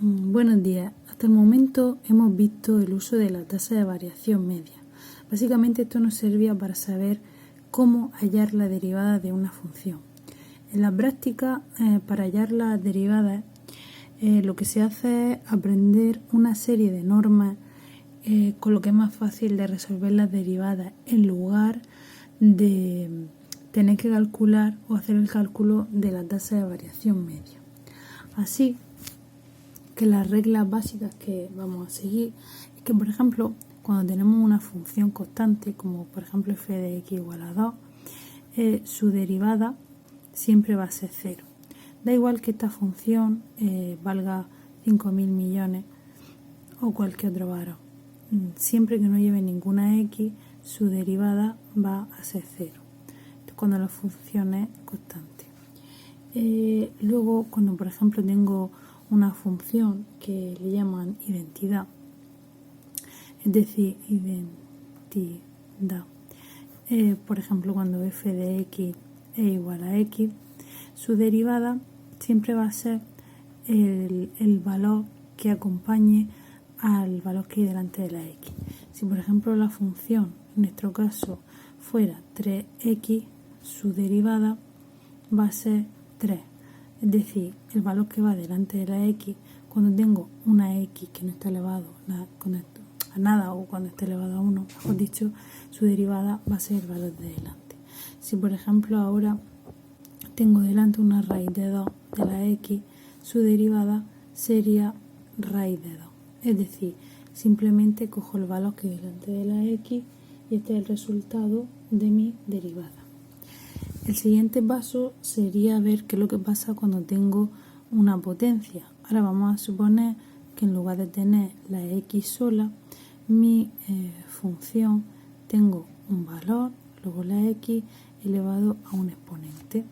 Buenos días. Hasta el momento hemos visto el uso de la tasa de variación media. Básicamente esto nos servía para saber cómo hallar la derivada de una función. En la práctica, para hallar las derivadas, lo que se hace es aprender una serie de normas con lo que es más fácil de resolver las derivadas en lugar de tener que calcular o hacer el cálculo de la tasa de variación media. Así que las reglas básicas que vamos a seguir es que, por ejemplo, cuando tenemos una función constante, como por ejemplo f de x igual a 2, su derivada siempre va a ser 0. Da igual que esta función valga 5.000 millones o cualquier otro valor. Siempre que no lleve ninguna x, su derivada va a ser 0. Esto cuando la función es constante. Luego, cuando por ejemplo tengo una función que le llaman identidad, es decir, identidad, por ejemplo cuando f de x es igual a x, su derivada siempre va a ser el valor que acompañe al valor que hay delante de la x. Si por ejemplo la función, en nuestro caso, fuera 3x, su derivada va a ser 3. Es decir, el valor que va delante de la x, cuando tengo una x que no está elevado a nada o cuando está elevado a 1, mejor dicho, su derivada va a ser el valor de delante. Si por ejemplo ahora tengo delante una raíz de 2 de la x, su derivada sería raíz de 2. Es decir, simplemente cojo el valor que hay delante de la x y este es el resultado de mi derivada. El siguiente paso sería ver qué es lo que pasa cuando tengo una potencia. Ahora vamos a suponer que en lugar de tener la x sola, mi función tengo un valor, luego la x elevado a un exponente.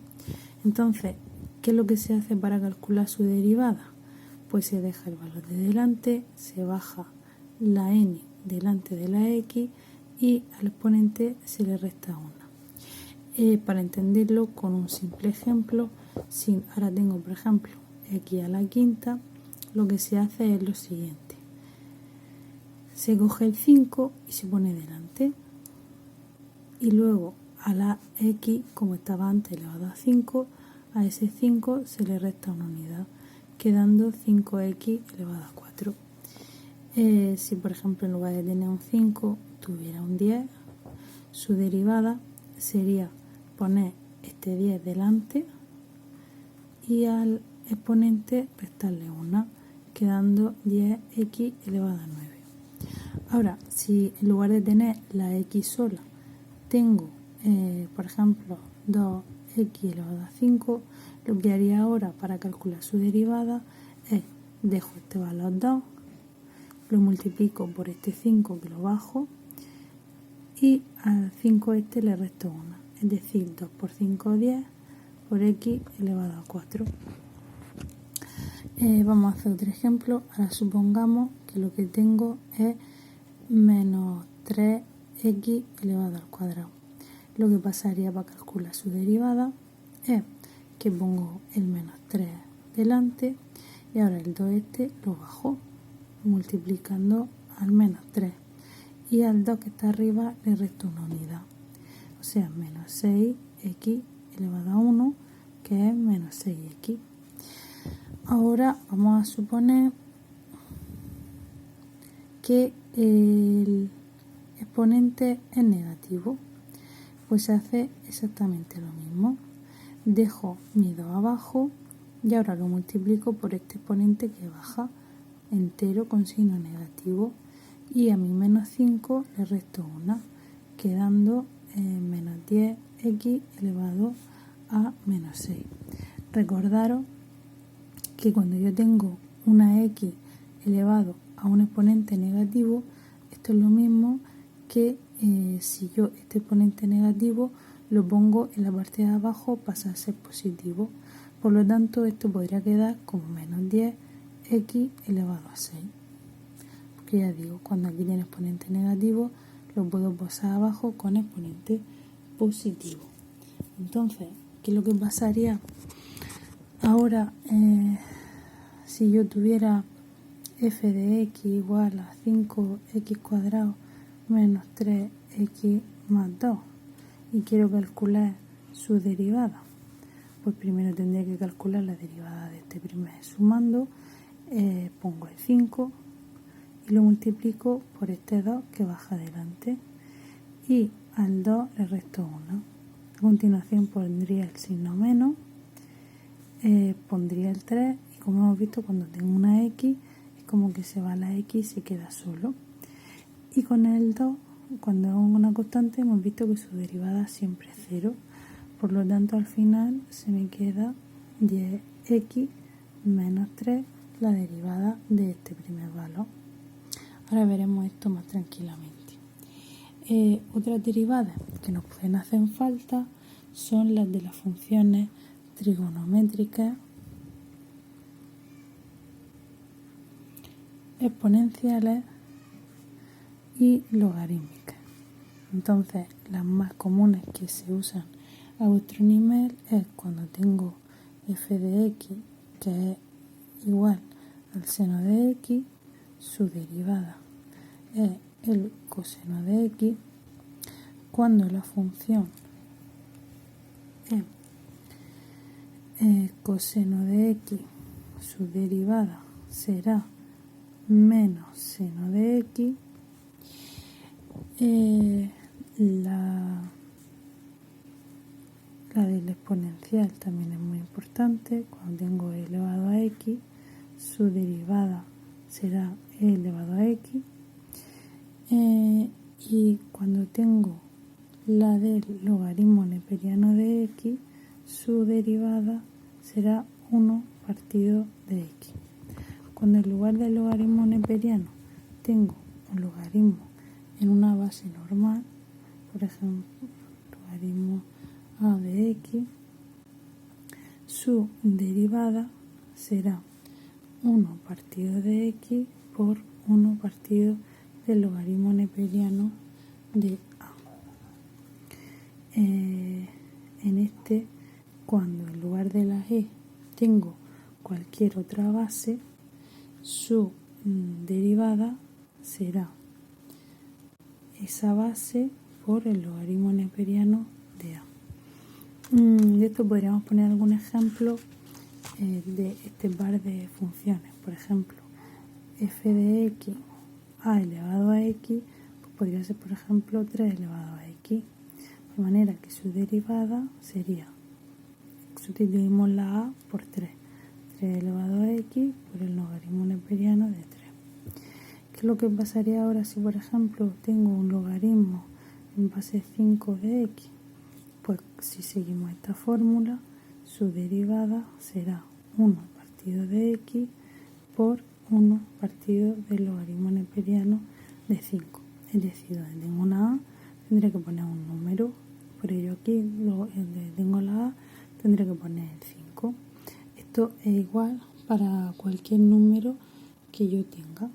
Entonces, ¿qué es lo que se hace para calcular su derivada? Pues se deja el valor de delante, se baja la n delante de la x y al exponente se le resta 1. Para entenderlo con un simple ejemplo, si ahora tengo por ejemplo x a la quinta, lo que se hace es lo siguiente: se coge el 5 y se pone delante, y luego a la x, como estaba antes elevado a 5, a ese 5 se le resta una unidad, quedando 5x elevado a 4. Si por ejemplo en lugar de tener un 5 tuviera un 10, su derivada sería poner este 10 delante y al exponente restarle 1, quedando 10x elevado a 9. Ahora, si en lugar de tener la x sola tengo, por ejemplo, 2x elevado a 5, lo que haría ahora para calcular su derivada es dejo este valor 2, lo multiplico por este 5 que lo bajo y al 5 este le resto 1. Es decir, 2 por 5, 10, por x elevado a 4. Vamos a hacer otro ejemplo. Ahora supongamos que lo que tengo es menos 3x elevado al cuadrado. Lo que pasaría para calcular su derivada es que pongo el menos 3 delante y ahora el 2 este lo bajo multiplicando al menos 3 y al 2 que está arriba le resto una unidad. O sea, menos 6x elevado a 1, que es menos 6x. Ahora vamos a suponer que el exponente es negativo. Pues se hace exactamente lo mismo. Dejo mi 2 abajo y ahora lo multiplico por este exponente que baja entero con signo negativo. Y a mi menos 5 le resto 1, quedando menos 10x elevado a menos 6. Recordaros que cuando yo tengo una x elevado a un exponente negativo, esto es lo mismo que si yo este exponente negativo lo pongo en la parte de abajo pasa a ser positivo. Por lo tanto, esto podría quedar como menos 10x elevado a 6. Porque ya digo, cuando aquí tiene exponente negativo, lo puedo pasar abajo con exponente positivo. Entonces, ¿qué es lo que pasaría ahora si yo tuviera f de x igual a 5x cuadrado menos 3x más 2 y quiero calcular su derivada, pues primero tendría que calcular la derivada de este primer sumando, pongo el 5 y lo multiplico por este 2 que baja adelante y al 2 le resto 1. A continuación pondría el signo menos, pondría el 3 y como hemos visto cuando tengo una x es como que se va la x y se queda solo. Y con el 2, cuando hago una constante, hemos visto que su derivada siempre es 0. Por lo tanto, al final se me queda 10x menos 3, la derivada de este primer valor. Ahora veremos esto más tranquilamente. Otras derivadas que nos pueden hacer falta son las de las funciones trigonométricas, exponenciales y logarítmicas. Entonces, las más comunes que se usan a vuestro nivel es cuando tengo f de x que es igual al seno de x, su derivada es el coseno de x, cuando la función es coseno de x, su derivada será menos seno de x. La del exponencial también es muy importante. Cuando tengo e elevado a x, su derivada será e elevado a x. Y cuando tengo la del logaritmo neperiano de x, su derivada será 1 partido de x. Cuando en lugar del logaritmo neperiano tengo un logaritmo en una base normal, por ejemplo, logaritmo a de x, su derivada será 1 partido de x por 1 partido del logaritmo neperiano de a. En este, cuando en lugar de la e tengo cualquier otra base, su derivada será esa base por el logaritmo neperiano de a. De esto podríamos poner algún ejemplo de este par de funciones. Por ejemplo, f de x a elevado a x, pues podría ser, por ejemplo, 3 elevado a x. De manera que su derivada sería, sustituimos la a por 3 elevado a x por el logaritmo neperiano de 3. ¿Qué es lo que pasaría ahora si, por ejemplo, tengo un logaritmo en base 5 de x? Pues si seguimos esta fórmula, su derivada será 1 partido de x por 1 partido del logaritmo neperiano de 5. Es decir, donde tengo una a, tendré que poner un número. Por ello aquí, donde tengo la a, tendré que poner el 5. Esto es igual para cualquier número que yo tenga.